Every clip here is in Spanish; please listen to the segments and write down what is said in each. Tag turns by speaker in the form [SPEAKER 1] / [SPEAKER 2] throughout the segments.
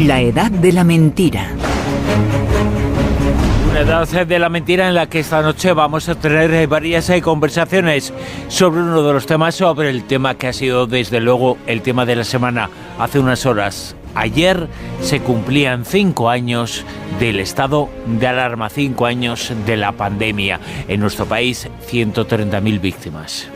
[SPEAKER 1] La edad de la mentira.
[SPEAKER 2] Una edad de la mentira en la que esta noche vamos a tener varias conversaciones sobre uno de los temas, sobre el tema que ha sido desde luego el tema de la semana hace unas horas. Ayer se cumplían 5 años del estado de alarma, 5 años de la pandemia. En nuestro país, 130.000 víctimas.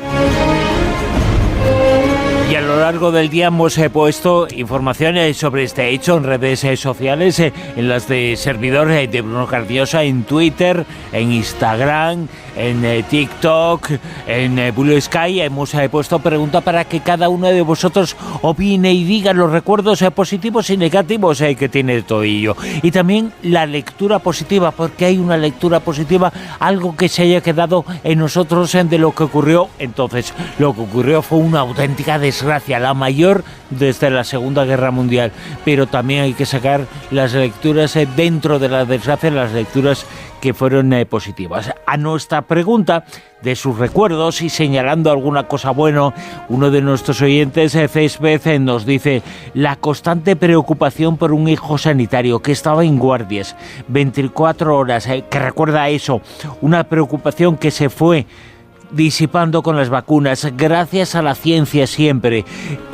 [SPEAKER 2] Y a lo largo del día hemos puesto información sobre este hecho en redes sociales, en las de servidor de Bruno Cardeñosa, en Twitter, en Instagram, en TikTok, en Blue Sky. Hemos puesto pregunta para que cada uno de vosotros opine y diga los recuerdos positivos y negativos que tiene todo ello. Y también la lectura positiva, porque hay una lectura positiva, algo que se haya quedado en nosotros de lo que ocurrió entonces. Lo que ocurrió fue una auténtica desgracia, la mayor desde la Segunda Guerra Mundial, pero también hay que sacar las lecturas dentro de la desgracia, las lecturas que fueron positivas. A nuestra pregunta de sus recuerdos y señalando alguna cosa buena, uno de nuestros oyentes, Facebook, nos dice: la constante preocupación por un hijo sanitario que estaba en guardias 24 horas, que recuerda eso, una preocupación que se fue disipando con las vacunas, gracias a la ciencia siempre.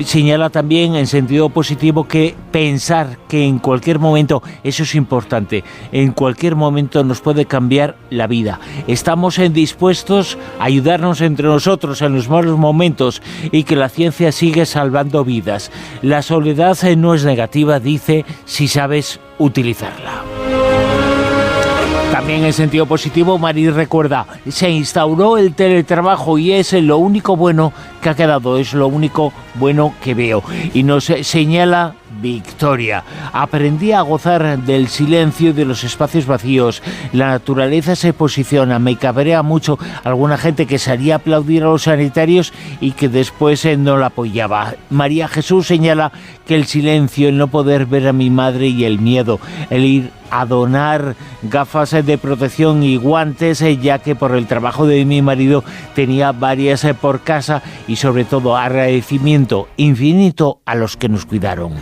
[SPEAKER 2] Señala también en sentido positivo que pensar que en cualquier momento, eso es importante, en cualquier momento nos puede cambiar la vida. Estamos dispuestos a ayudarnos entre nosotros en los malos momentos y que la ciencia sigue salvando vidas. La soledad no es negativa, dice, si sabes utilizarla. También en sentido positivo, Mari recuerda, se instauró el teletrabajo y es lo único bueno que ha quedado, es lo único bueno que veo. Y nos señala Victoria: aprendí a gozar del silencio y de los espacios vacíos. La naturaleza se posiciona. Me cabrea mucho alguna gente que salía a aplaudir a los sanitarios y que después no la apoyaba. María Jesús señala que el silencio, el no poder ver a mi madre y el miedo, el ir a donar gafas de protección y guantes, ya que por el trabajo de mi marido tenía varias por casa, y sobre todo agradecimiento infinito a los que nos cuidaron.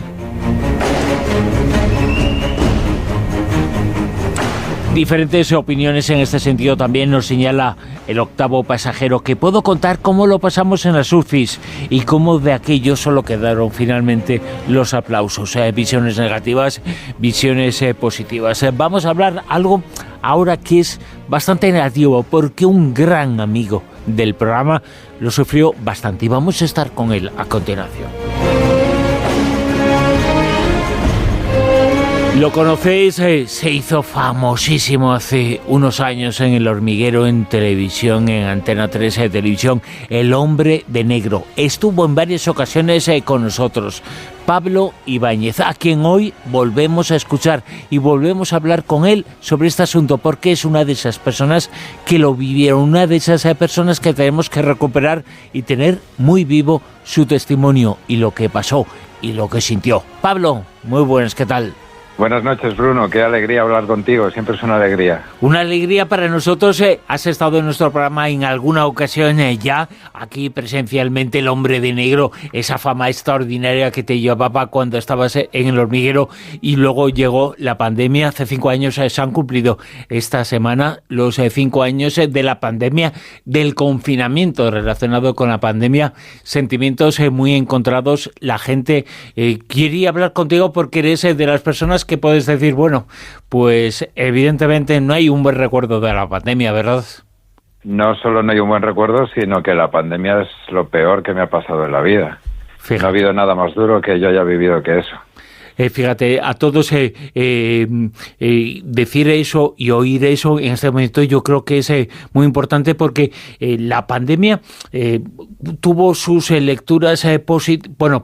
[SPEAKER 2] Diferentes opiniones en este sentido también nos señala el octavo pasajero, que puedo contar cómo lo pasamos en las UCIs y cómo de aquello solo quedaron finalmente los aplausos. Visiones negativas, visiones positivas. Vamos a hablar algo ahora que es bastante negativo, porque un gran amigo del programa lo sufrió bastante y vamos a estar con él a continuación. Lo conocéis, se hizo famosísimo hace unos años en El Hormiguero, en televisión, en Antena 3 de televisión, El Hombre de Negro. Estuvo en varias ocasiones con nosotros, Pablo Ibáñez, a quien hoy volvemos a escuchar y volvemos a hablar con él sobre este asunto, porque es una de esas personas que lo vivieron, una de esas personas que tenemos que recuperar y tener muy vivo su testimonio y lo que pasó y lo que sintió. Pablo, muy buenas, ¿qué tal?
[SPEAKER 3] Buenas noches, Bruno. Qué alegría hablar contigo. Siempre es una alegría.
[SPEAKER 2] Una alegría para nosotros. Has estado en nuestro programa en alguna ocasión ya, aquí presencialmente, El Hombre de Negro, esa fama extraordinaria que te llevaba cuando estabas en El Hormiguero, y luego llegó la pandemia. Hace 5 años se han cumplido esta semana los 5 años de la pandemia, del confinamiento relacionado con la pandemia. Sentimientos muy encontrados. La gente quería hablar contigo porque eres de las personas que puedes decir, bueno, pues evidentemente no hay un buen recuerdo de la pandemia, ¿verdad?
[SPEAKER 3] No solo no hay un buen recuerdo, sino que la pandemia es lo peor que me ha pasado en la vida. Fíjate. No ha habido nada más duro que yo haya vivido que eso.
[SPEAKER 2] Fíjate, a todos decir eso y oír eso en este momento yo creo que es muy importante, porque la pandemia tuvo sus lecturas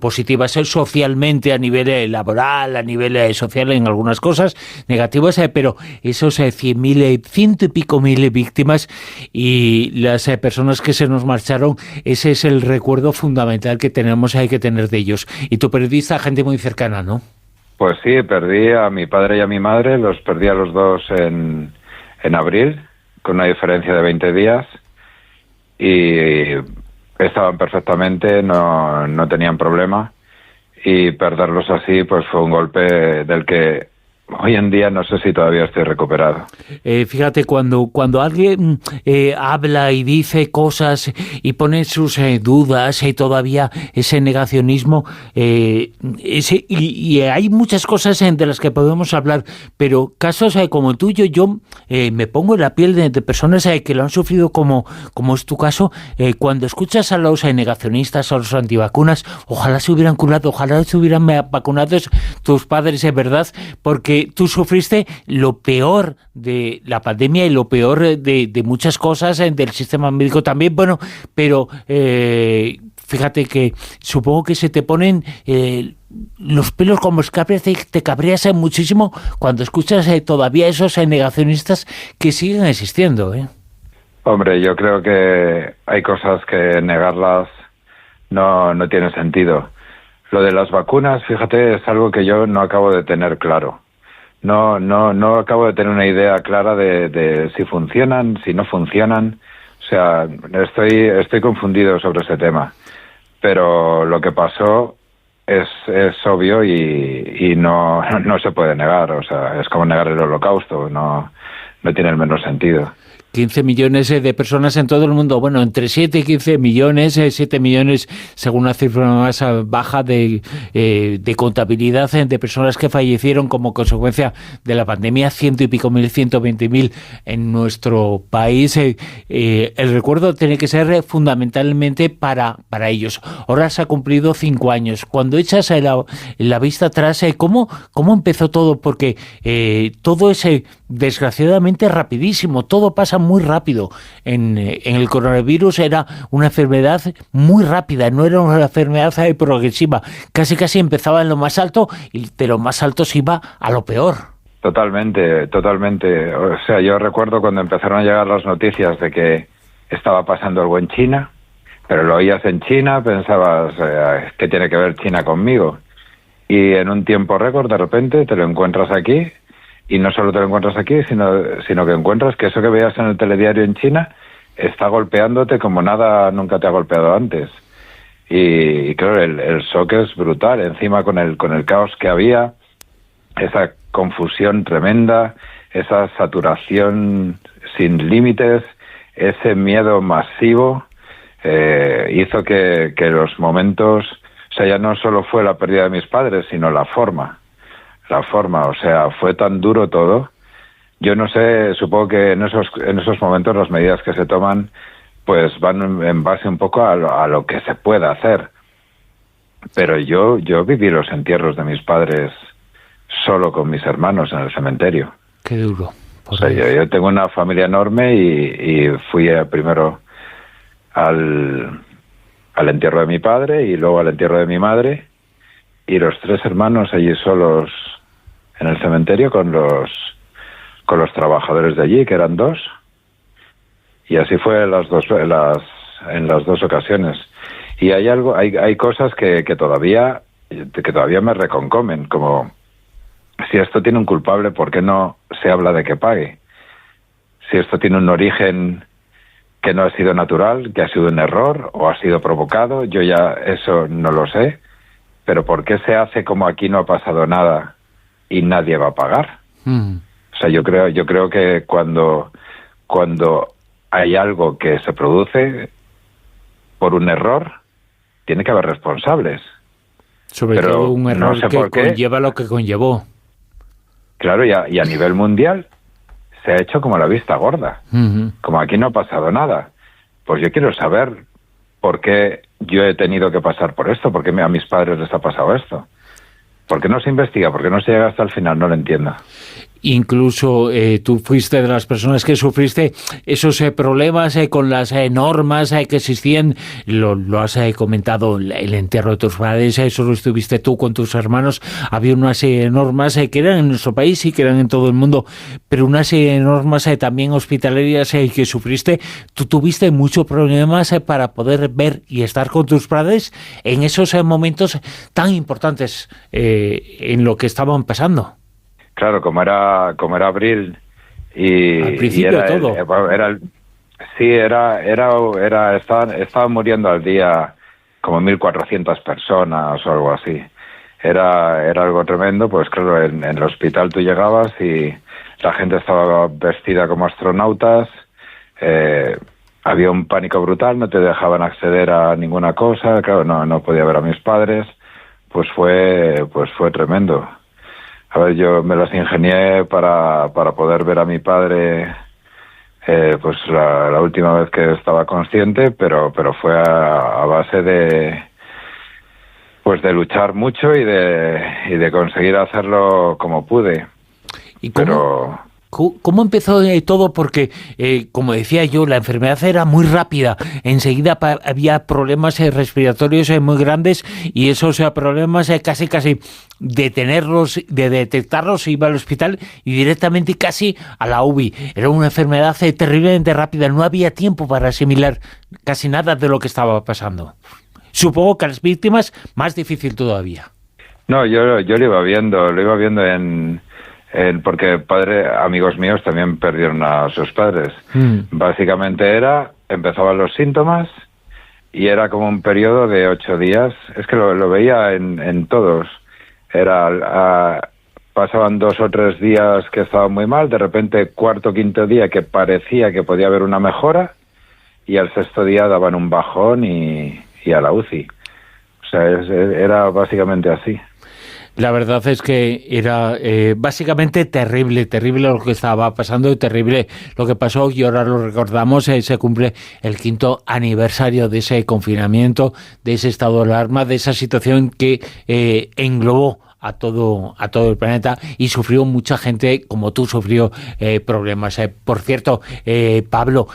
[SPEAKER 2] positivas socialmente, a nivel laboral, a nivel social en algunas cosas, negativas, pero esos 100.000, 100 y pico mil víctimas y las personas que se nos marcharon, ese es el recuerdo fundamental que tenemos, hay que tener de ellos. Y tu periodista, gente muy cercana, ¿no?
[SPEAKER 3] Pues sí, perdí a mi padre y a mi madre, los perdí a los dos en abril, con una diferencia de 20 días, y estaban perfectamente, no tenían problema, y perderlos así pues fue un golpe del que hoy en día no sé si todavía estoy recuperado.
[SPEAKER 2] Fíjate, cuando alguien habla y dice cosas y pone sus dudas y todavía ese negacionismo, y hay muchas cosas de las que podemos hablar, pero casos como el tuyo, yo me pongo en la piel de personas que lo han sufrido como es tu caso. Cuando escuchas a los negacionistas, a los antivacunas, ojalá se hubieran curado, ojalá se hubieran vacunado tus padres, es verdad, porque tú sufriste lo peor de la pandemia y lo peor de muchas cosas del sistema médico también, bueno, pero fíjate que supongo que se te ponen los pelos como escapes, te cabreas muchísimo cuando escuchas todavía esos negacionistas que siguen existiendo, ¿eh?
[SPEAKER 3] Hombre, yo creo que hay cosas que negarlas no tiene sentido. Lo de las vacunas, fíjate, es algo que yo no acabo de tener claro. No acabo de tener una idea clara de si funcionan, si no funcionan. O sea, estoy confundido sobre ese tema. Pero lo que pasó es obvio y no se puede negar. O sea, es como negar el Holocausto. No tiene el menor sentido.
[SPEAKER 2] 15 millones de personas en todo el mundo, bueno, entre 7 y 15 millones, 7 millones según la cifra más baja de contabilidad de personas que fallecieron como consecuencia de la pandemia, 100 y pico mil, 120.000 en nuestro país. El recuerdo tiene que ser fundamentalmente para ellos. Ahora se ha cumplido 5 años. Cuando echas la vista atrás, ¿cómo empezó todo? Porque todo es desgraciadamente rapidísimo, todo pasa muy rápido. En el coronavirus era una enfermedad muy rápida, no era una enfermedad progresiva, casi empezaba en lo más alto y de lo más alto se iba a lo peor.
[SPEAKER 3] Totalmente. O sea, yo recuerdo cuando empezaron a llegar las noticias de que estaba pasando algo en China, pero lo oías en China, pensabas, ¿qué tiene que ver China conmigo? Y en un tiempo récord, de repente, te lo encuentras aquí. Y no solo te lo encuentras aquí, sino que encuentras que eso que veías en el telediario en China está golpeándote como nada nunca te ha golpeado antes. Y claro, el shock es brutal. Encima con el caos que había, esa confusión tremenda, esa saturación sin límites, ese miedo masivo, hizo que los momentos... O sea, ya no solo fue la pérdida de mis padres, sino la forma, o sea, fue tan duro todo. Yo no sé, supongo que en esos momentos las medidas que se toman pues van en base un poco a lo que se pueda hacer. Pero yo viví los entierros de mis padres solo con mis hermanos en el cementerio.
[SPEAKER 2] Qué duro.
[SPEAKER 3] O sea, yo tengo una familia enorme y fui primero al entierro de mi padre y luego al entierro de mi madre, y los 3 hermanos allí solos en el cementerio con los trabajadores de allí, que eran 2, y así fue en las dos ocasiones. Y hay cosas que todavía me reconcomen, como si esto tiene un culpable, ¿por qué no se habla de que pague? Si esto tiene un origen que no ha sido natural, que ha sido un error o ha sido provocado, yo ya eso no lo sé, pero ¿por qué se hace como aquí no ha pasado nada y nadie va a pagar? O sea, yo creo que cuando hay algo que se produce por un error, tiene que haber responsables.
[SPEAKER 2] Sobre todo un error que conlleva lo que conllevó.
[SPEAKER 3] Claro, y a nivel mundial se ha hecho como la vista gorda. Como aquí no ha pasado nada. Pues yo quiero saber por qué yo he tenido que pasar por esto, por qué a mis padres les ha pasado esto. ¿Por qué no se investiga? ¿Por qué no se llega hasta el final? No lo entiendo.
[SPEAKER 2] Incluso tú fuiste de las personas que sufriste esos problemas con las normas que existían, lo has comentado, el entierro de tus padres, eso lo estuviste tú con tus hermanos, había una serie de normas que eran en nuestro país y que eran en todo el mundo, pero una serie de normas también hospitalarias que sufriste. Tú tuviste muchos problemas para poder ver y estar con tus padres en esos momentos tan importantes en lo que estaban pasando.
[SPEAKER 3] Claro, como era abril y
[SPEAKER 2] al principio
[SPEAKER 3] y
[SPEAKER 2] todo.
[SPEAKER 3] Estaban muriendo al día como 1.400 personas o algo así. era algo tremendo. Pues claro, en el hospital tú llegabas y la gente estaba vestida como astronautas, había un pánico brutal, no te dejaban acceder a ninguna cosa, claro, no podía ver a mis padres, pues fue tremendo. A ver, yo me las ingenié para poder ver a mi padre pues la última vez que estaba consciente, pero fue a base de luchar mucho y de conseguir hacerlo como pude.
[SPEAKER 2] ¿Y cómo empezó todo? Porque, como decía yo, la enfermedad era muy rápida. Enseguida había problemas respiratorios muy grandes y esos problemas casi de detectarlos iba al hospital y directamente casi a la UBI. Era una enfermedad terriblemente rápida. No había tiempo para asimilar casi nada de lo que estaba pasando. Supongo que a las víctimas más difícil todavía.
[SPEAKER 3] No, yo lo iba viendo porque amigos míos también perdieron a sus padres. Básicamente empezaban los síntomas y era como un periodo de 8 días. Es que lo veía en todos. Pasaban 2 o 3 días que estaban muy mal, de repente 4º o 5º día que parecía que podía haber una mejora y al 6º día daban un bajón y a la UCI. O sea, era básicamente así.
[SPEAKER 2] La verdad es que era básicamente terrible lo que estaba pasando y terrible lo que pasó, y ahora lo recordamos, se cumple el 5º aniversario de ese confinamiento, de ese estado de alarma, de esa situación que englobó a todo el planeta y sufrió mucha gente, como tú, sufrió problemas. Por cierto, Pablo,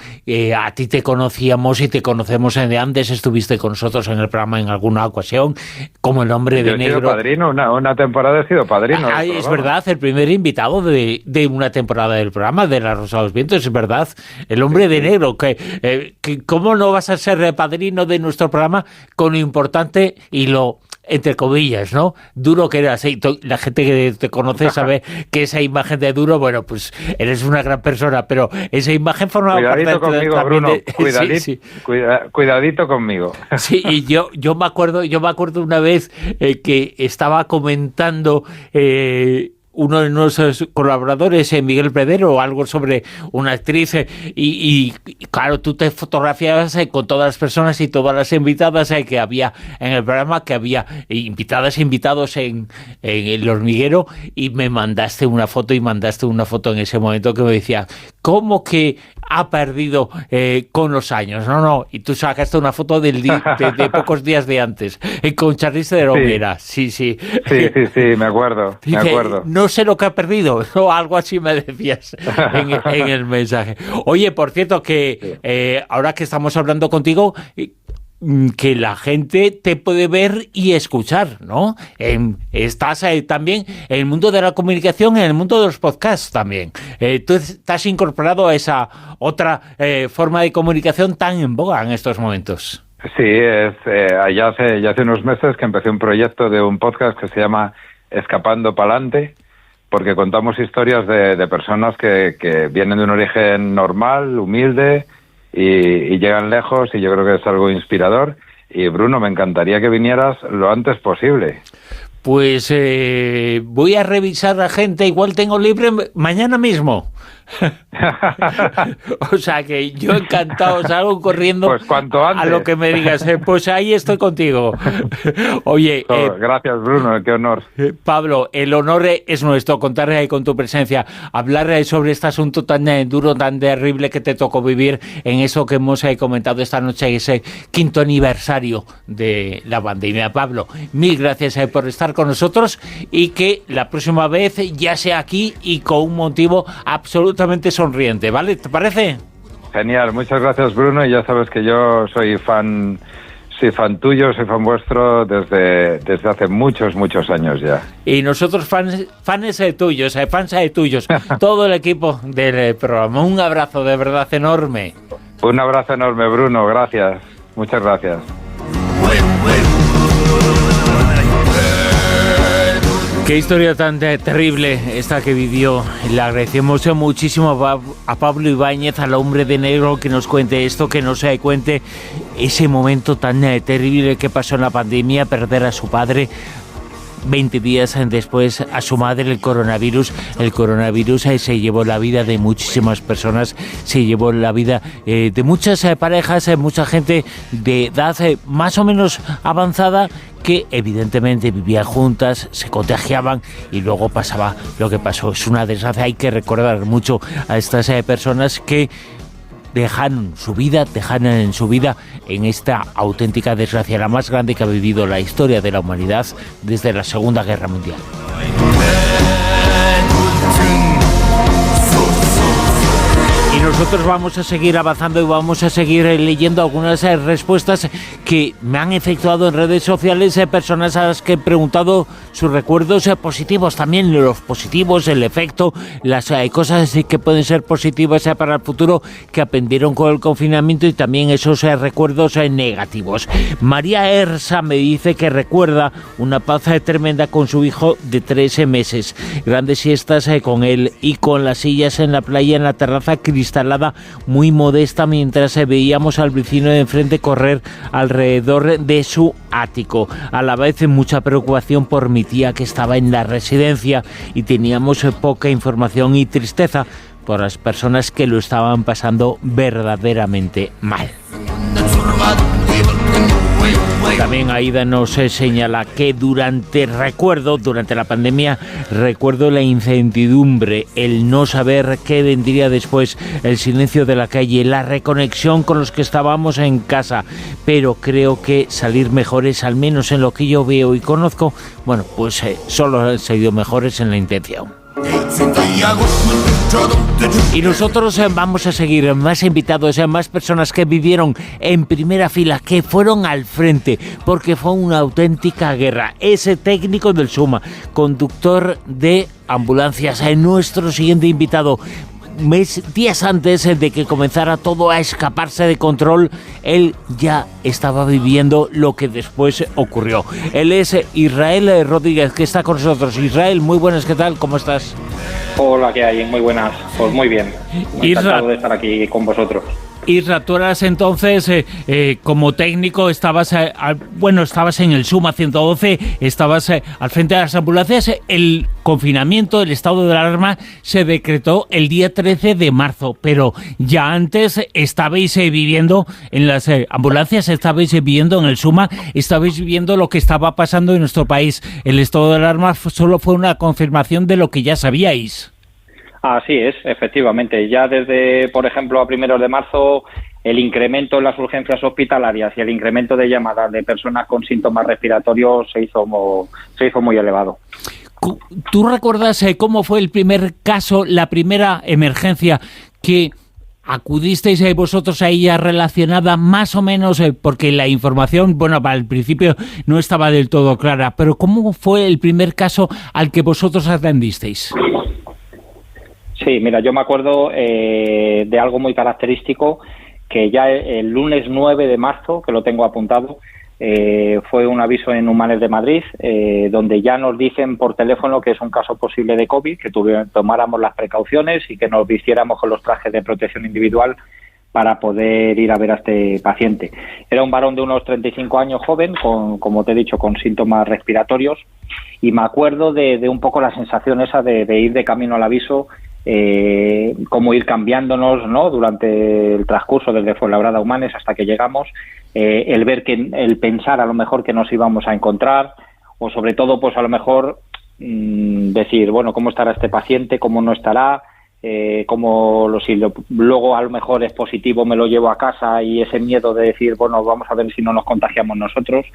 [SPEAKER 2] a ti te conocíamos y te conocemos de antes, estuviste con nosotros en el programa en alguna ocasión, como el hombre de negro.
[SPEAKER 3] Yo he sido padrino, una temporada he sido padrino.
[SPEAKER 2] Es verdad, el primer invitado de una temporada del programa, de La Rosa de los Vientos, es verdad, el hombre de negro, que ¿cómo no vas a ser padrino de nuestro programa con lo importante y lo, entre comillas, ¿no?, duro que eras? La gente que te conoce sabe que esa imagen de duro, bueno, pues eres una gran persona, pero esa imagen formaba
[SPEAKER 3] parte conmigo, también Bruno, cuidadito conmigo.
[SPEAKER 2] Sí, y yo me acuerdo una vez que estaba comentando uno de nuestros colaboradores, Miguel Predero, o algo sobre una actriz, y claro, tú te fotografiabas con todas las personas y todas las invitadas que había en el programa, que había invitadas e invitados en El Hormiguero, y me mandaste una foto en ese momento que me decía, ¿cómo que ha perdido con los años? No, y tú sacaste una foto de pocos días de antes, con Charlize de Romera. Sí,
[SPEAKER 3] me acuerdo.
[SPEAKER 2] No sé lo que ha perdido, o algo así me decías en el mensaje. Oye, por cierto, que ahora que estamos hablando contigo, que la gente te puede ver y escuchar, ¿no? Estás también en el mundo de la comunicación, en el mundo de los podcasts también. Tú estás incorporado a esa otra forma de comunicación tan en boga en estos momentos.
[SPEAKER 3] Sí, ya hace unos meses que empecé un proyecto de un podcast que se llama Escapando Pa'lante, porque contamos historias de personas que vienen de un origen normal, humilde, y llegan lejos, y yo creo que es algo inspirador. Y Bruno, me encantaría que vinieras lo antes posible.
[SPEAKER 2] Pues voy a revisar la gente, igual tengo libre mañana mismo. O sea que yo encantado, salgo corriendo
[SPEAKER 3] pues cuanto antes.
[SPEAKER 2] A lo que me digas. Pues ahí estoy contigo. Oye,
[SPEAKER 3] gracias, Bruno, qué honor.
[SPEAKER 2] Pablo, el honor es nuestro, contar con tu presencia, hablar sobre este asunto tan duro, tan terrible que te tocó vivir en eso que hemos comentado esta noche, ese 5º aniversario de la pandemia. Pablo, mil gracias por estar con nosotros, y que la próxima vez ya sea aquí y con un motivo absolutamente sonriente, ¿vale? ¿Te parece?
[SPEAKER 3] Genial, muchas gracias, Bruno, y ya sabes que yo soy fan tuyo, soy fan vuestro desde hace muchos años ya.
[SPEAKER 2] Y nosotros fans tuyos, todo el equipo del programa. Un abrazo de verdad enorme.
[SPEAKER 3] Un abrazo enorme, Bruno, gracias, muchas gracias.
[SPEAKER 2] Qué historia tan terrible esta que vivió. Le agradecemos muchísimo a Pablo Ibáñez, al hombre de negro, que nos cuente esto, que nos cuente ese momento tan terrible que pasó en la pandemia, perder a su padre. 20 días después a su madre el coronavirus. El coronavirus se llevó la vida de muchísimas personas, se llevó la vida de muchas parejas, mucha gente de edad más o menos avanzada que evidentemente vivían juntas, se contagiaban y luego pasaba lo que pasó. Es una desgracia, hay que recordar mucho a estas personas que dejaron en su vida en esta auténtica desgracia, la más grande que ha vivido la historia de la humanidad desde la Segunda Guerra Mundial. Y nosotros vamos a seguir avanzando y vamos a seguir leyendo algunas respuestas que me han efectuado en redes sociales, personas a las que he preguntado sus recuerdos positivos, también los positivos, el efecto, las cosas que pueden ser positivas para el futuro que aprendieron con el confinamiento y también esos recuerdos negativos. María Ersa me dice que recuerda una paz tremenda con su hijo de 13 meses, grandes siestas con él y con las sillas en la playa en la terraza instalada muy modesta mientras veíamos al vecino de enfrente correr alrededor de su ático. A la vez mucha preocupación por mi tía que estaba en la residencia y teníamos poca información y tristeza por las personas que lo estaban pasando verdaderamente mal. También Aida nos señala que durante la pandemia, recuerdo la incertidumbre, el no saber qué vendría después, el silencio de la calle, la reconexión con los que estábamos en casa, pero creo que salir mejores, al menos en lo que yo veo y conozco, bueno, pues solo han salido mejores en la intención. Y nosotros vamos a seguir, más invitados, más personas que vivieron en primera fila, que fueron al frente, porque fue una auténtica guerra. Ese técnico del SUMA, conductor de ambulancias, nuestro siguiente invitado. Días antes de que comenzara todo a escaparse de control, él ya estaba viviendo lo que después ocurrió. Él es Israel Rodríguez, que está con nosotros. Israel, muy buenas, ¿qué tal? ¿Cómo estás?
[SPEAKER 4] Hola, ¿qué hay? Muy buenas. Pues muy bien. Encantado de estar aquí con vosotros.
[SPEAKER 2] Isra, tú eras entonces, como técnico, estabas en el SUMA 112, estabas al frente de las ambulancias. El confinamiento, el estado de alarma, se decretó el día 13 de marzo, pero ya antes estabais viviendo en las ambulancias, estabais viviendo en el SUMA, estabais viviendo lo que estaba pasando en nuestro país. El estado de alarma solo fue una confirmación de lo que ya sabíais.
[SPEAKER 4] Así es, efectivamente. Ya desde, por ejemplo, a primeros de marzo, el incremento en las urgencias hospitalarias y el incremento de llamadas de personas con síntomas respiratorios se hizo muy elevado.
[SPEAKER 2] ¿Tú recuerdas cómo fue el primer caso, la primera emergencia que acudisteis vosotros a ella relacionada más o menos, porque la información, al principio no estaba del todo clara, pero cómo fue el primer caso al que vosotros atendisteis?
[SPEAKER 4] Sí, mira, yo me acuerdo de algo muy característico, que ya el lunes 9 de marzo, que lo tengo apuntado, fue un aviso en Humanes de Madrid, donde ya nos dicen por teléfono que es un caso posible de COVID, que tomáramos las precauciones y que nos vistiéramos con los trajes de protección individual para poder ir a ver a este paciente. Era un varón de unos 35 años, joven, como te he dicho, con síntomas respiratorios, y me acuerdo de un poco la sensación esa de ir de camino al aviso, cómo ir cambiándonos, ¿no?, durante el transcurso desde Fuenlabrada a Humanes hasta que llegamos, el pensar a lo mejor que nos íbamos a encontrar, o sobre todo pues a lo mejor decir, bueno, cómo estará este paciente, cómo no estará, luego a lo mejor es positivo, me lo llevo a casa, y ese miedo de decir, bueno, vamos a ver si no nos contagiamos nosotros.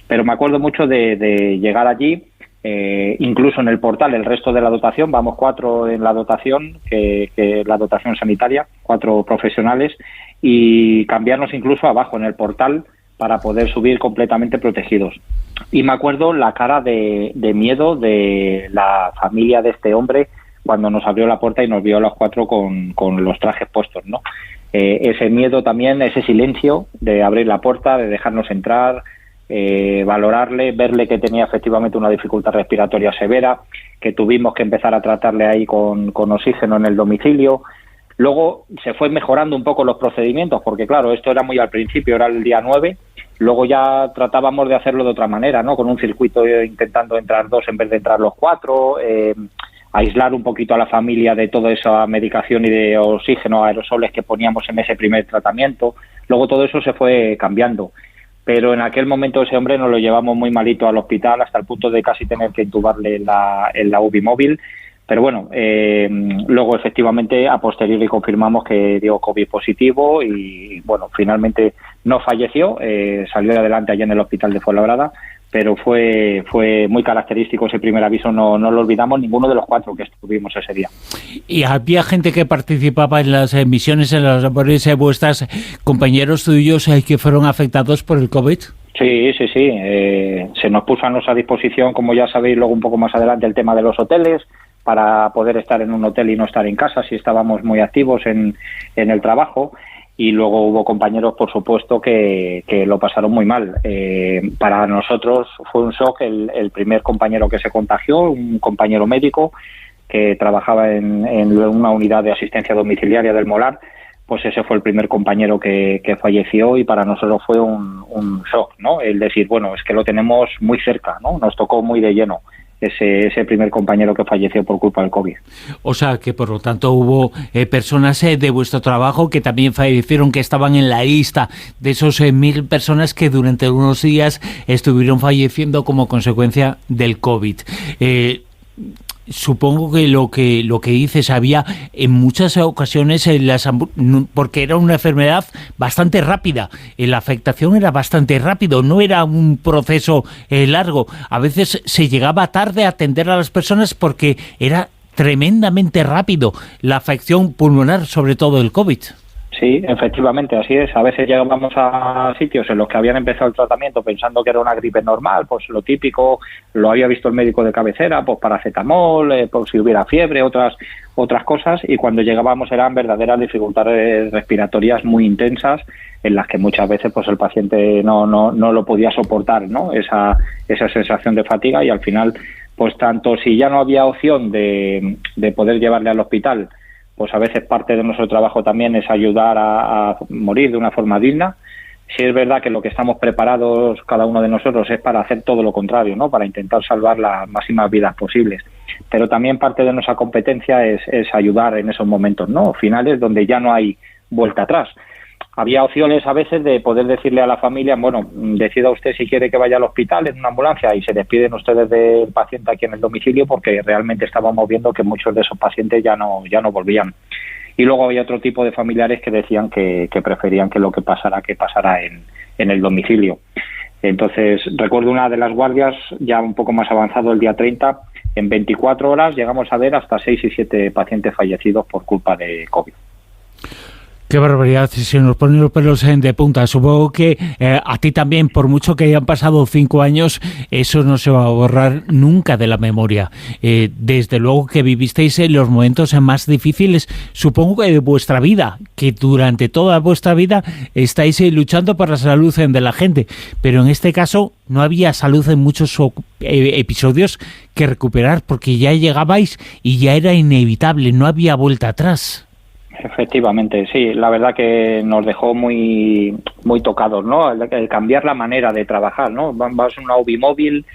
[SPEAKER 4] Pero me acuerdo mucho de llegar allí. Incluso en el portal, el resto de la dotación, vamos 4 en la dotación, que la dotación sanitaria, 4 profesionales, y cambiarnos incluso abajo en el portal para poder subir completamente protegidos. Y me acuerdo la cara de miedo de la familia de este hombre cuando nos abrió la puerta y nos vio a los 4 con los trajes puestos, ¿no? Ese miedo también, ese silencio de abrir la puerta, de dejarnos entrar, valorarle, verle que tenía efectivamente una dificultad respiratoria severa, que tuvimos que empezar a tratarle ahí con oxígeno en el domicilio. Luego se fue mejorando un poco los procedimientos, porque claro, esto era muy al principio, era el día 9, Luego ya tratábamos de hacerlo de otra manera, ¿no? Con un circuito intentando entrar 2 en vez de entrar los 4, aislar un poquito a la familia de toda esa medicación y de oxígeno, aerosoles que poníamos en ese primer tratamiento. Luego todo eso se fue cambiando. Pero en aquel momento ese hombre nos lo llevamos muy malito al hospital hasta el punto de casi tener que intubarle en la UBI móvil. Pero bueno, luego efectivamente a posteriori confirmamos que dio COVID positivo y bueno, finalmente no falleció, salió adelante allá en el hospital de Fuenlabrada, pero fue muy característico ese primer aviso, no lo olvidamos ninguno de los 4 que estuvimos ese día.
[SPEAKER 2] ¿Y había gente que participaba en las misiones, en las labores vuestras, compañeros tuyos que fueron afectados por el COVID?
[SPEAKER 4] Sí, se nos puso a nuestra disposición, como ya sabéis, luego un poco más adelante el tema de los hoteles, para poder estar en un hotel y no estar en casa si estábamos muy activos en el trabajo. Y luego hubo compañeros, por supuesto, que lo pasaron muy mal. Para nosotros fue un shock el primer compañero que se contagió, un compañero médico que trabajaba en una unidad de asistencia domiciliaria del Molar. Pues ese fue el primer compañero que falleció y para nosotros fue un shock, ¿no? El decir, bueno, es que lo tenemos muy cerca, ¿no? Nos tocó muy de lleno ese primer compañero que falleció por culpa del COVID.
[SPEAKER 2] O sea, que por lo tanto hubo personas de vuestro trabajo que también fallecieron, que estaban en la lista de esos 1.000 personas que durante unos días estuvieron falleciendo como consecuencia del COVID. Supongo que lo que dices, había en muchas ocasiones porque era una enfermedad bastante rápida, la afectación era bastante rápido, no era un proceso largo. A veces se llegaba tarde a atender a las personas porque era tremendamente rápido la afección pulmonar, sobre todo el COVID.
[SPEAKER 4] Sí, efectivamente, así es. A veces llegábamos a sitios en los que habían empezado el tratamiento pensando que era una gripe normal, pues lo típico, lo había visto el médico de cabecera, pues paracetamol, por si hubiera fiebre, otras cosas, y cuando llegábamos eran verdaderas dificultades respiratorias muy intensas en las que muchas veces pues el paciente no lo podía soportar, ¿no? Esa sensación de fatiga, y al final, pues tanto si ya no había opción de poder llevarle al hospital, pues a veces parte de nuestro trabajo también es ayudar a morir de una forma digna. Sí es verdad que lo que estamos preparados cada uno de nosotros es para hacer todo lo contrario, ¿no? Para intentar salvar las máximas vidas posibles. Pero también parte de nuestra competencia es ayudar en esos momentos, ¿no? Finales donde ya no hay vuelta atrás. Había opciones a veces de poder decirle a la familia, bueno, decida usted si quiere que vaya al hospital en una ambulancia y se despiden ustedes del paciente aquí en el domicilio, porque realmente estábamos viendo que muchos de esos pacientes ya no volvían. Y luego había otro tipo de familiares que decían que preferían que lo que pasara en el domicilio. Entonces, recuerdo una de las guardias, ya un poco más avanzado el día 30, en 24 horas llegamos a ver hasta 6 y 7 pacientes fallecidos por culpa de COVID.
[SPEAKER 2] Qué barbaridad, se nos ponen los pelos de punta. Supongo que a ti también, por mucho que hayan pasado 5 años, eso no se va a borrar nunca de la memoria. Desde luego que vivisteis en los momentos más difíciles, supongo que de vuestra vida, que durante toda vuestra vida estáis luchando por la salud de la gente, pero en este caso no había salud en muchos episodios que recuperar, porque ya llegabais y ya era inevitable, no había vuelta atrás.
[SPEAKER 4] Efectivamente, sí, la verdad que nos dejó muy tocados, ¿no? El cambiar la manera de trabajar, ¿no? Vas a una UBI móvil,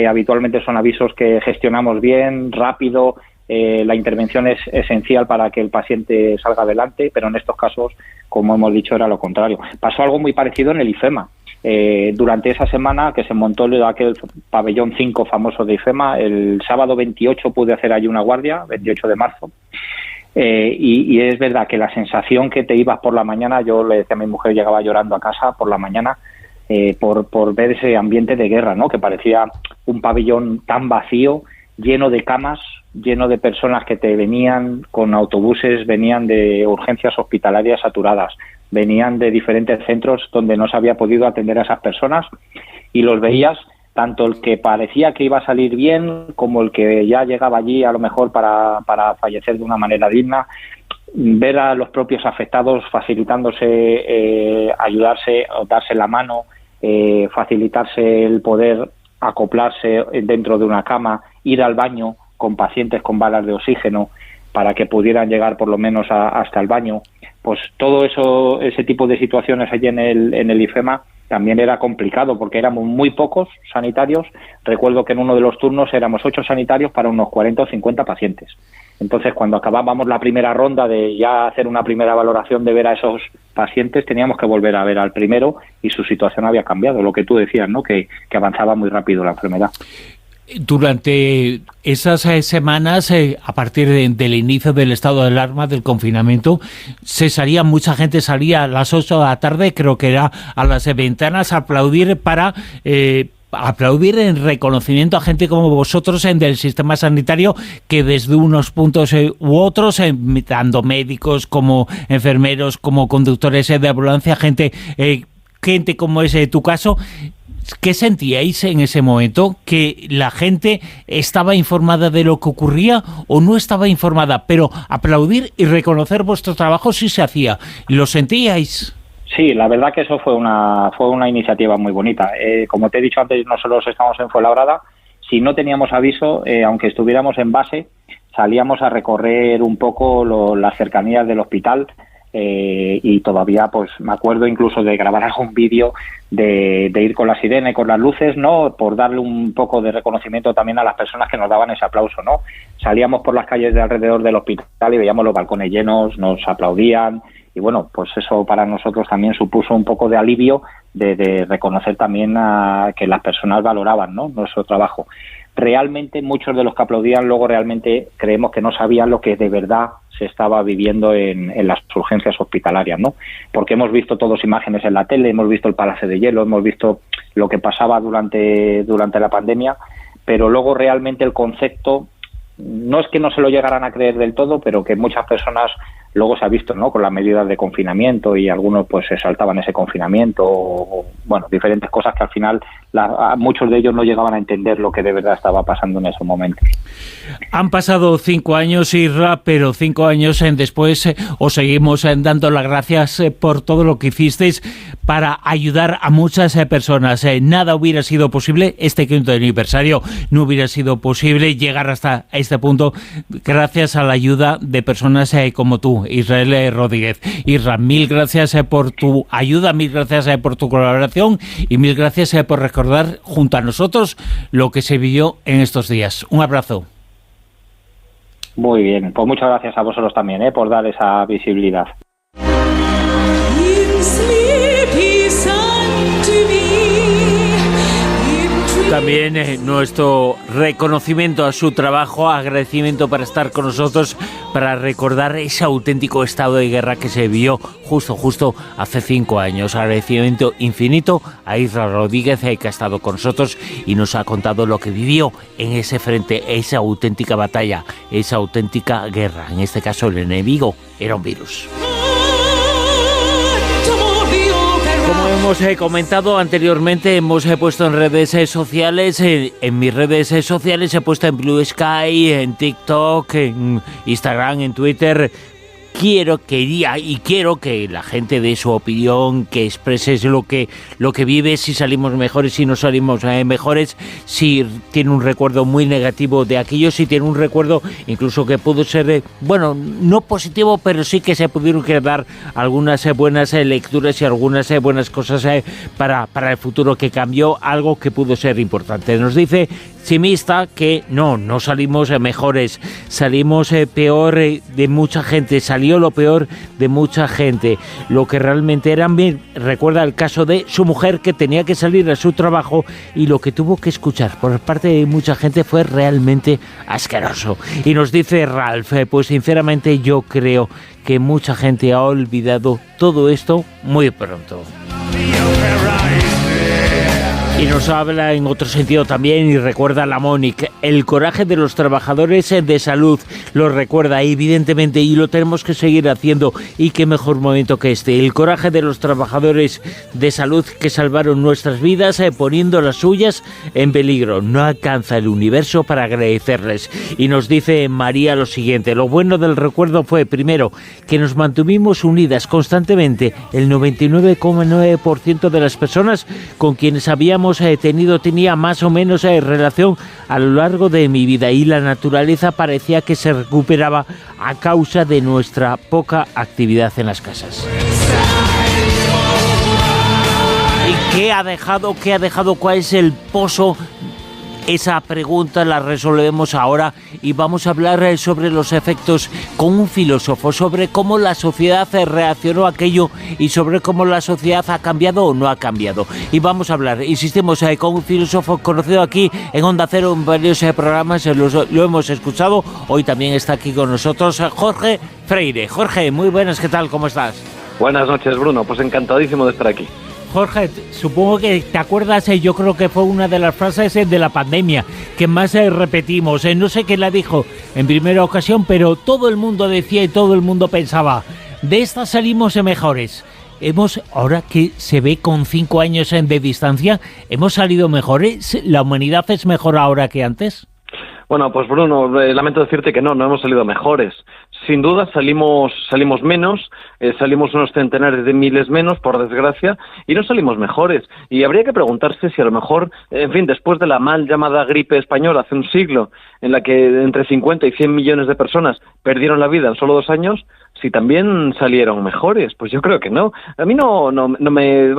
[SPEAKER 4] habitualmente son avisos que gestionamos bien, rápido, la intervención es esencial para que el paciente salga adelante, pero en estos casos, como hemos dicho, era lo contrario. Pasó algo muy parecido en el IFEMA. Durante esa semana que se montó aquel pabellón 5 famoso de IFEMA, el sábado 28 pude hacer allí una guardia, 28 de marzo, y es verdad que la sensación que te ibas por la mañana, yo le decía a mi mujer, llegaba llorando a casa por la mañana por ver ese ambiente de guerra, ¿no? Que parecía un pabellón tan vacío, lleno de camas, lleno de personas que te venían con autobuses, venían de urgencias hospitalarias saturadas, venían de diferentes centros donde no se había podido atender a esas personas, y los veías, tanto el que parecía que iba a salir bien como el que ya llegaba allí a lo mejor para fallecer de una manera digna. Ver a los propios afectados facilitándose, ayudarse, darse la mano, facilitarse el poder acoplarse dentro de una cama, ir al baño con pacientes con balas de oxígeno para que pudieran llegar por lo menos hasta el baño. Pues todo eso, ese tipo de situaciones allí en el IFEMA, también era complicado porque éramos muy pocos sanitarios. Recuerdo que en uno de los turnos éramos 8 sanitarios para unos 40 o 50 pacientes. Entonces, cuando acabábamos la primera ronda de ya hacer una primera valoración de ver a esos pacientes, teníamos que volver a ver al primero y su situación había cambiado, lo que tú decías, ¿no? Que avanzaba muy rápido la enfermedad.
[SPEAKER 2] Durante esas semanas, a partir del inicio del estado de alarma, del confinamiento, mucha gente salía a las 8 de la tarde, creo que era a las ventanas, a aplaudir para... aplaudir en reconocimiento a gente como vosotros del sistema sanitario que desde unos puntos u otros, tanto médicos como enfermeros, como conductores de ambulancia, gente como es tu caso. ¿Qué sentíais en ese momento? ¿Que la gente estaba informada de lo que ocurría o no estaba informada? Pero aplaudir y reconocer vuestro trabajo sí se hacía. ¿Lo sentíais?
[SPEAKER 4] Sí, la verdad que eso fue una iniciativa muy bonita. Como te he dicho antes, nosotros estamos en Fuenlabrada. Si no teníamos aviso, aunque estuviéramos en base, salíamos a recorrer un poco las cercanías del hospital. Y todavía pues me acuerdo incluso de grabar algún vídeo de ir con la sirena y con las luces, ¿no? Por darle un poco de reconocimiento también a las personas que nos daban ese aplauso, ¿no? Salíamos por las calles de alrededor del hospital y veíamos los balcones llenos, nos aplaudían y bueno, pues eso para nosotros también supuso un poco de alivio de reconocer también que las personas valoraban, ¿no? Nuestro trabajo. Realmente muchos de los que aplaudían luego realmente creemos que no sabían lo que de verdad se estaba viviendo en las urgencias hospitalarias, ¿no? Porque hemos visto todas imágenes en la tele, hemos visto el Palacio de Hielo, hemos visto lo que pasaba durante la pandemia, pero luego realmente el concepto no es que no se lo llegaran a creer del todo, pero que muchas personas luego se ha visto, ¿no? Con las medidas de confinamiento y algunos pues se saltaban ese confinamiento o bueno, diferentes cosas que al final muchos de ellos no llegaban a entender lo que de verdad estaba pasando en esos momentos.
[SPEAKER 2] Han pasado 5 años, Isra, pero 5 años después os seguimos dando las gracias por todo lo que hicisteis para ayudar a muchas personas. Nada hubiera sido posible, este 5º aniversario no hubiera sido posible llegar hasta este punto gracias a la ayuda de personas como tú, Israel Rodríguez. Isra, mil gracias por tu ayuda, mil gracias por tu colaboración y mil gracias por recordar junto a nosotros lo que se vivió en estos días. Un abrazo.
[SPEAKER 4] Muy bien, pues muchas gracias a vosotros también por dar esa visibilidad.
[SPEAKER 2] También nuestro reconocimiento a su trabajo, agradecimiento para estar con nosotros, para recordar ese auténtico estado de guerra que se vivió justo hace 5 años. Agradecimiento infinito a Isra Rodríguez, que ha estado con nosotros y nos ha contado lo que vivió en ese frente, esa auténtica batalla, esa auténtica guerra. En este caso el enemigo era un virus. Como hemos comentado anteriormente, hemos puesto en redes sociales, en mis redes sociales he puesto en Blue Sky, en TikTok, en Instagram, en Twitter. Quiero que la gente dé su opinión, que expreses lo que vive, si salimos mejores, si no salimos mejores, si tiene un recuerdo muy negativo de aquello, si tiene un recuerdo incluso que pudo ser, no positivo, pero sí que se pudieron quedar algunas buenas lecturas y algunas buenas cosas para el futuro, que cambió algo que pudo ser importante. Nos dice Chimista que no salimos mejores, salimos peor de mucha gente, salió lo peor de mucha gente. Lo que realmente era, recuerda el caso de su mujer que tenía que salir a su trabajo y lo que tuvo que escuchar por parte de mucha gente fue realmente asqueroso. Y nos dice Ralph, pues sinceramente yo creo que mucha gente ha olvidado todo esto muy pronto. Y nos habla en otro sentido también y recuerda a la Mónica, el coraje de los trabajadores de salud, lo recuerda evidentemente y lo tenemos que seguir haciendo, y qué mejor momento que este, el coraje de los trabajadores de salud que salvaron nuestras vidas poniendo las suyas en peligro. No alcanza el universo para agradecerles. Y nos dice María lo siguiente, lo bueno del recuerdo fue primero que nos mantuvimos unidas constantemente, el 99,9% de las personas con quienes habíamos tenía más o menos relación a lo largo de mi vida, y la naturaleza parecía que se recuperaba a causa de nuestra poca actividad en las casas. ¿Y qué ha dejado? ¿Cuál es el pozo? Esa pregunta la resolvemos ahora y vamos a hablar sobre los efectos con un filósofo, sobre cómo la sociedad reaccionó a aquello y sobre cómo la sociedad ha cambiado o no ha cambiado. Y vamos a hablar, insistimos, con un filósofo conocido aquí en Onda Cero en varios programas, lo hemos escuchado, hoy también está aquí con nosotros Jorge Freire. Jorge, muy buenas, ¿qué tal? ¿Cómo estás?
[SPEAKER 5] Buenas noches, Bruno, pues encantadísimo de estar aquí.
[SPEAKER 2] Jorge, supongo que te acuerdas, yo creo que fue una de las frases de la pandemia que más repetimos. No sé quién la dijo en primera ocasión, pero todo el mundo decía y todo el mundo pensaba, de estas salimos mejores. Ahora que se ve con 5 años de distancia, ¿hemos salido mejores? ¿La humanidad es mejor ahora que antes?
[SPEAKER 5] Bueno, pues Bruno, lamento decirte que no hemos salido mejores. Sin duda salimos menos, salimos unos centenares de miles menos, por desgracia, y no salimos mejores. Y habría que preguntarse si a lo mejor, en fin, después de la mal llamada gripe española hace un siglo, en la que entre 50 y 100 millones de personas perdieron la vida en solo 2 años, si también salieron mejores. Pues yo creo que no. A mí me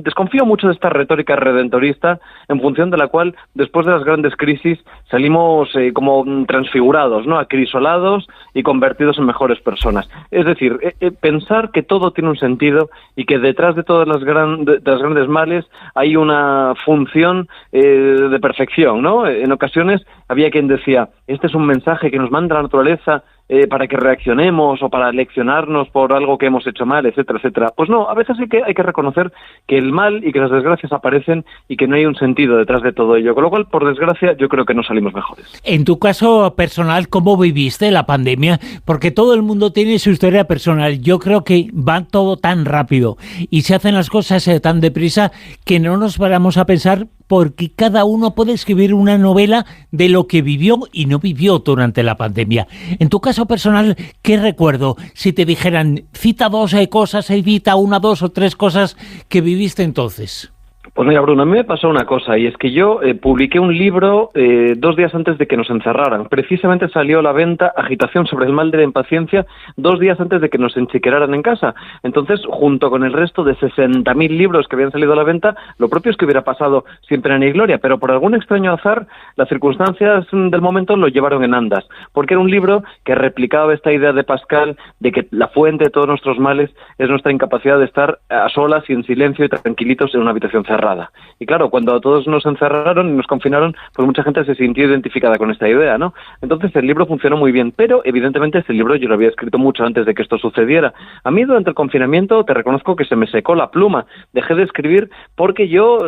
[SPEAKER 5] desconfío mucho de esta retórica redentorista en función de la cual, después de las grandes crisis, salimos como transfigurados, ¿no? Acrisolados y convertidos en mejores personas. Es decir, pensar que todo tiene un sentido y que detrás de todas las grandes males hay una función de perfección, ¿no? En ocasiones había quien decía, este es un mensaje que nos manda la naturaleza para que reaccionemos o para leccionarnos por algo que hemos hecho mal, etcétera, etcétera. Pues no, a veces hay que reconocer que el mal y que las desgracias aparecen y que no hay un sentido detrás de todo ello. Con lo cual, por desgracia, yo creo que no salimos mejores.
[SPEAKER 2] En tu caso personal, ¿cómo viviste la pandemia? Porque todo el mundo tiene su historia personal. Yo creo que va todo tan rápido y se hacen las cosas tan deprisa que no nos paramos a pensar, porque cada uno puede escribir una novela de lo que vivió y no vivió durante la pandemia. En tu caso personal, ¿qué recuerdo? Si te dijeran, cita 2 cosas, cita 1, 2 o 3 cosas que viviste entonces.
[SPEAKER 5] Pues mira, Bruno, a mí me pasó una cosa, y es que yo publiqué un libro 2 días antes de que nos encerraran. Precisamente salió a la venta Agitación sobre el mal de la impaciencia 2 días antes de que nos enchiqueraran en casa. Entonces, junto con el resto de 60.000 libros que habían salido a la venta, lo propio es que hubiera pasado sin pena ni gloria, pero por algún extraño azar, las circunstancias del momento lo llevaron en andas, porque era un libro que replicaba esta idea de Pascal de que la fuente de todos nuestros males es nuestra incapacidad de estar a solas y en silencio y tranquilitos en una habitación cerrada. Y claro, cuando a todos nos encerraron y nos confinaron, pues mucha gente se sintió identificada con esta idea, ¿no? Entonces el libro funcionó muy bien, pero evidentemente este libro yo lo había escrito mucho antes de que esto sucediera. A mí durante el confinamiento te reconozco que se me secó la pluma, dejé de escribir porque yo,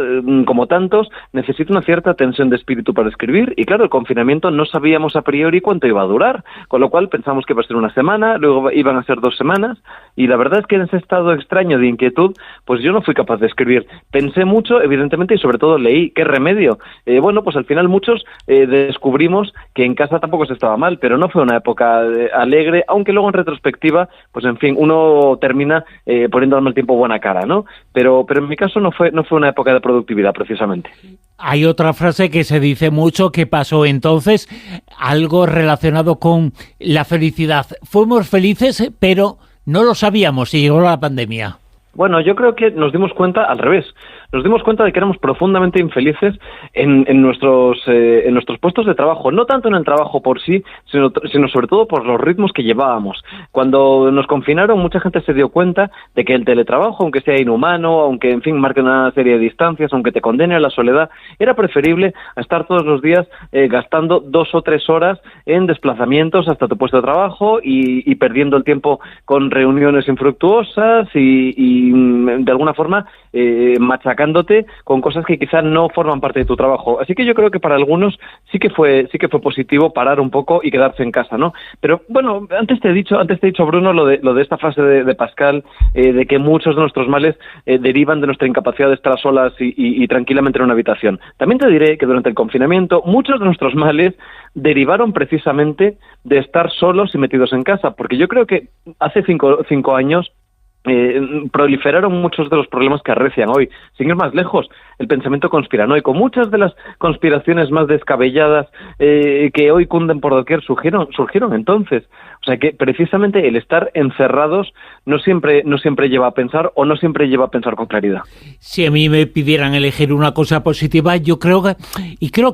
[SPEAKER 5] como tantos, necesito una cierta tensión de espíritu para escribir, y claro, el confinamiento no sabíamos a priori cuánto iba a durar, con lo cual pensamos que iba a ser 1 semana, luego iban a ser 2 semanas, y la verdad es que en ese estado extraño de inquietud, pues yo no fui capaz de escribir. Pensé mucho, evidentemente, y sobre todo leí. ¿Qué remedio? Bueno, pues al final muchos descubrimos que en casa tampoco se estaba mal, pero no fue una época alegre, aunque luego en retrospectiva, pues en fin, uno termina poniendo al mal tiempo buena cara, ¿no? Pero en mi caso no fue una época de productividad, precisamente.
[SPEAKER 2] Hay otra frase que se dice mucho que pasó entonces, algo relacionado con la felicidad. Fuimos felices, pero no lo sabíamos y llegó la pandemia.
[SPEAKER 5] Bueno, yo creo que nos dimos cuenta al revés. Nos dimos cuenta de que éramos profundamente infelices en nuestros puestos de trabajo, no tanto en el trabajo por sí, sino sobre todo por los ritmos que llevábamos. Cuando nos confinaron, mucha gente se dio cuenta de que el teletrabajo, aunque sea inhumano, aunque en fin marque una serie de distancias, aunque te condene a la soledad, era preferible a estar todos los días gastando 2 o 3 horas en desplazamientos hasta tu puesto de trabajo y perdiendo el tiempo con reuniones infructuosas y de alguna forma machacándote con cosas que quizás no forman parte de tu trabajo. Así que yo creo que para algunos sí que fue positivo parar un poco y quedarse en casa, ¿no? Pero bueno, antes te he dicho, Bruno, lo de esta frase de Pascal, de que muchos de nuestros males derivan de nuestra incapacidad de estar solas y tranquilamente en una habitación. También te diré que durante el confinamiento muchos de nuestros males derivaron precisamente de estar solos y metidos en casa, porque yo creo que hace 5 años proliferaron muchos de los problemas que arrecian hoy. Sin ir más lejos, el pensamiento conspiranoico, muchas de las conspiraciones más descabelladas que hoy cunden por doquier surgieron entonces. O sea que precisamente el estar encerrados no siempre lleva a pensar, o no siempre lleva a pensar con claridad.
[SPEAKER 2] Si a mí me pidieran elegir una cosa positiva, yo creo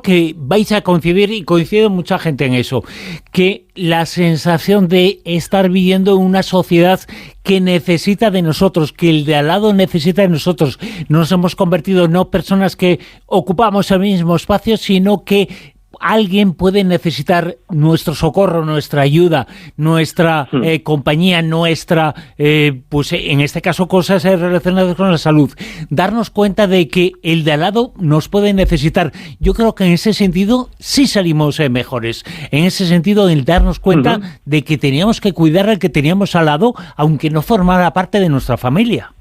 [SPEAKER 2] que vais a coincidir, y coincide mucha gente en eso, que la sensación de estar viviendo en una sociedad que necesita de nosotros, que el de al lado necesita de nosotros. Nos hemos convertido no personas que ocupamos el mismo espacio, sino que alguien puede necesitar nuestro socorro, nuestra ayuda, nuestra compañía, nuestra, pues en este caso cosas relacionadas con la salud. Darnos cuenta de que el de al lado nos puede necesitar. Yo creo que en ese sentido sí salimos mejores. En ese sentido, el darnos cuenta de que teníamos que cuidar al que teníamos al lado, aunque no formara parte de nuestra familia.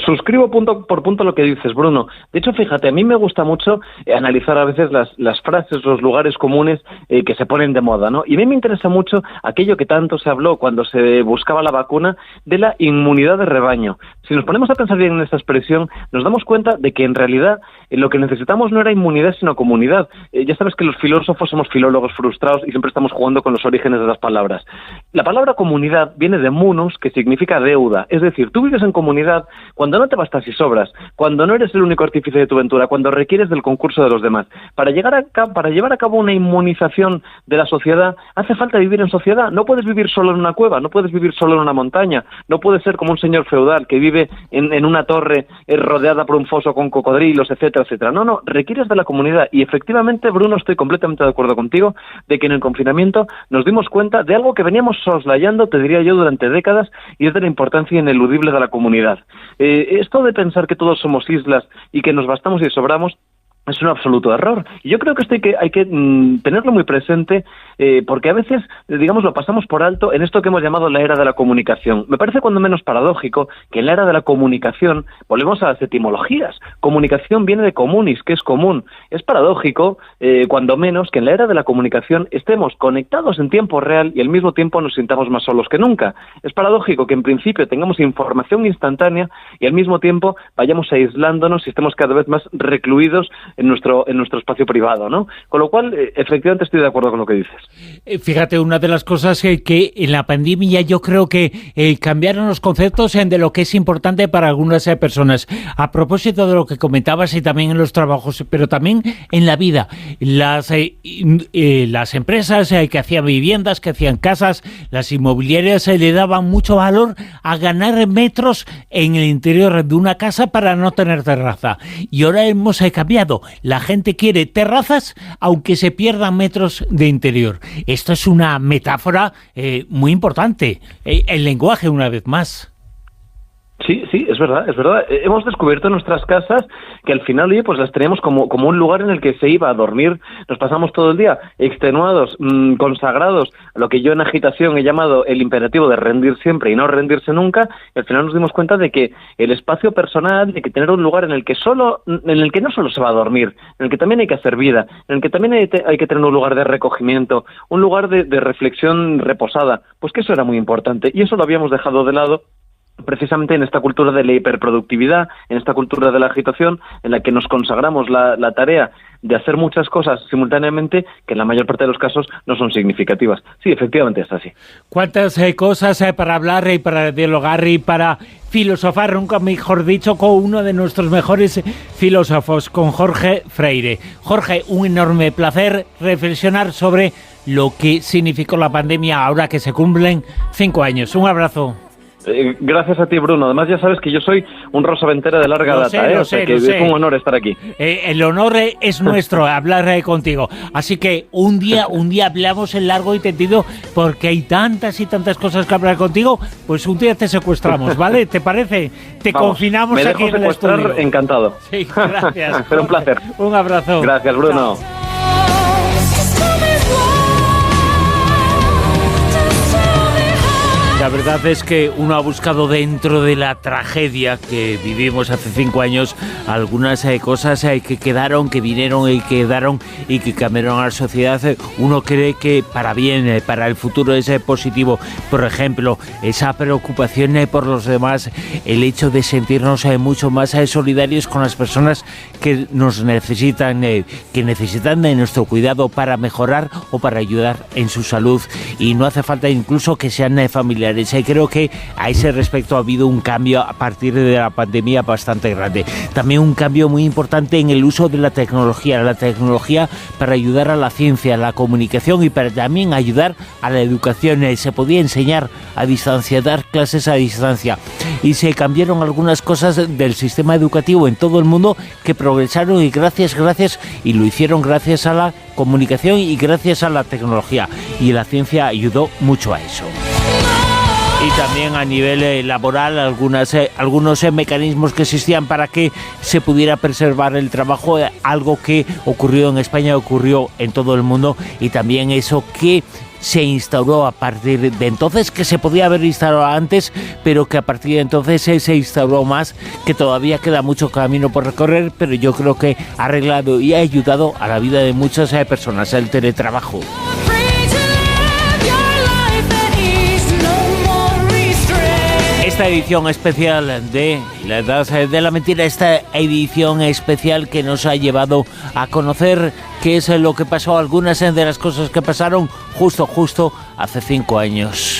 [SPEAKER 5] Suscribo punto por punto lo que dices, Bruno. De hecho, fíjate, a mí me gusta mucho analizar a veces las frases, los lugares comunes que se ponen de moda, ¿no? Y a mí me interesa mucho aquello que tanto se habló cuando se buscaba la vacuna de la inmunidad de rebaño. Si nos ponemos a pensar bien en esta expresión, nos damos cuenta de que en realidad lo que necesitamos no era inmunidad, sino comunidad. Ya sabes que los filósofos somos filólogos frustrados y siempre estamos jugando con los orígenes de las palabras. La palabra comunidad viene de munus, que significa deuda. Es decir, tú vives en comunidad cuando no te bastas y sobras, cuando no eres el único artífice de tu ventura, cuando requieres del concurso de los demás. Para llevar a cabo una inmunización de la sociedad, hace falta vivir en sociedad. No puedes vivir solo en una cueva, no puedes vivir solo en una montaña, no puedes ser como un señor feudal que vive en una torre rodeada por un foso con cocodrilos, etcétera, etcétera. No, requieres de la comunidad. Y efectivamente, Bruno, estoy completamente de acuerdo contigo de que en el confinamiento nos dimos cuenta de algo que veníamos soslayando, te diría yo, durante décadas, y es de la importancia ineludible de la comunidad. Esto de pensar que todos somos islas y que nos bastamos y sobramos es un absoluto error. Y yo creo que esto hay que tenerlo muy presente, porque a veces, digamos, lo pasamos por alto en esto que hemos llamado la era de la comunicación. Me parece cuando menos paradójico que en la era de la comunicación, volvemos a las etimologías. Comunicación viene de comunis, que es común. Es paradójico, cuando menos, que en la era de la comunicación estemos conectados en tiempo real y al mismo tiempo nos sintamos más solos que nunca. Es paradójico que en principio tengamos información instantánea y al mismo tiempo vayamos aislándonos y estemos cada vez más recluidos en nuestro espacio privado, ¿no? Con lo cual, efectivamente estoy de acuerdo con lo que dices.
[SPEAKER 2] Fíjate, una de las cosas que en la pandemia yo creo que cambiaron los conceptos de lo que es importante para algunas personas. A propósito de lo que comentabas, y también en los trabajos, pero también en la vida. Las empresas que hacían viviendas, que hacían casas, las inmobiliarias le daban mucho valor a ganar metros en el interior de una casa para no tener terraza. Y ahora hemos cambiado. La gente quiere terrazas aunque se pierdan metros de interior. Esto es una metáfora muy importante. El lenguaje, una vez más.
[SPEAKER 5] Sí, es verdad. Hemos descubierto en nuestras casas que al final, oye, pues las teníamos como un lugar en el que se iba a dormir. Nos pasamos todo el día extenuados, consagrados, a lo que yo en agitación he llamado el imperativo de rendir siempre y no rendirse nunca. Y al final nos dimos cuenta de que el espacio personal, de que tener un lugar en el que no solo se va a dormir, en el que también hay que hacer vida, en el que también hay que tener un lugar de recogimiento, un lugar de reflexión reposada, pues que eso era muy importante. Y eso lo habíamos dejado de lado precisamente en esta cultura de la hiperproductividad, en esta cultura de la agitación, en la que nos consagramos la tarea de hacer muchas cosas simultáneamente que en la mayor parte de los casos no son significativas. Sí, efectivamente es así.
[SPEAKER 2] ¿Cuántas cosas para hablar y para dialogar y para filosofar, nunca mejor dicho, con uno de nuestros mejores filósofos, con Jorge Freire? Jorge, un enorme placer reflexionar sobre lo que significó la pandemia ahora que se cumplen 5 años. Un abrazo.
[SPEAKER 5] Gracias a ti, Bruno. Además, ya sabes que yo soy un rosaventera de larga data,
[SPEAKER 2] lo sé.
[SPEAKER 5] es un honor estar aquí.
[SPEAKER 2] El honor es nuestro, hablar contigo. Así que un día hablamos en largo y tendido, porque hay tantas y tantas cosas que hablar contigo, pues un día te secuestramos, ¿vale? ¿Te parece? Te confinamos aquí en el estudio.
[SPEAKER 5] Encantado.
[SPEAKER 2] Sí, gracias.
[SPEAKER 5] Pero un placer.
[SPEAKER 2] Un abrazo.
[SPEAKER 5] Gracias, Bruno.
[SPEAKER 2] Chao. la verdad es que uno ha buscado dentro de la tragedia que vivimos hace 5 años algunas cosas que quedaron, que vinieron y quedaron y que cambiaron a la sociedad. Uno cree que para bien, para el futuro es positivo. Por ejemplo, esa preocupación por los demás, el hecho de sentirnos mucho más solidarios con las personas que nos necesitan, que necesitan de nuestro cuidado para mejorar o para ayudar en su salud. Y no hace falta incluso que sean familiares. Creo que a ese respecto ha habido un cambio a partir de la pandemia bastante grande. También un cambio muy importante en el uso de la tecnología para ayudar a la ciencia, a la comunicación y para también ayudar a la educación. Se podía enseñar a distancia, dar clases a distancia, y se cambiaron algunas cosas del sistema educativo en todo el mundo que progresaron, y gracias, y lo hicieron gracias a la comunicación y gracias a la tecnología, y la ciencia ayudó mucho a eso. Y también a nivel laboral, algunos mecanismos que existían para que se pudiera preservar el trabajo, algo que ocurrió en España, ocurrió en todo el mundo, y también eso que se instauró a partir de entonces, que se podía haber instalado antes, pero que a partir de entonces se instauró más, que todavía queda mucho camino por recorrer, pero yo creo que ha arreglado y ha ayudado a la vida de muchas personas, el teletrabajo. Esta edición especial de La Edad de la Mentira, esta edición especial que nos ha llevado a conocer qué es lo que pasó, algunas de las cosas que pasaron justo hace 5 años.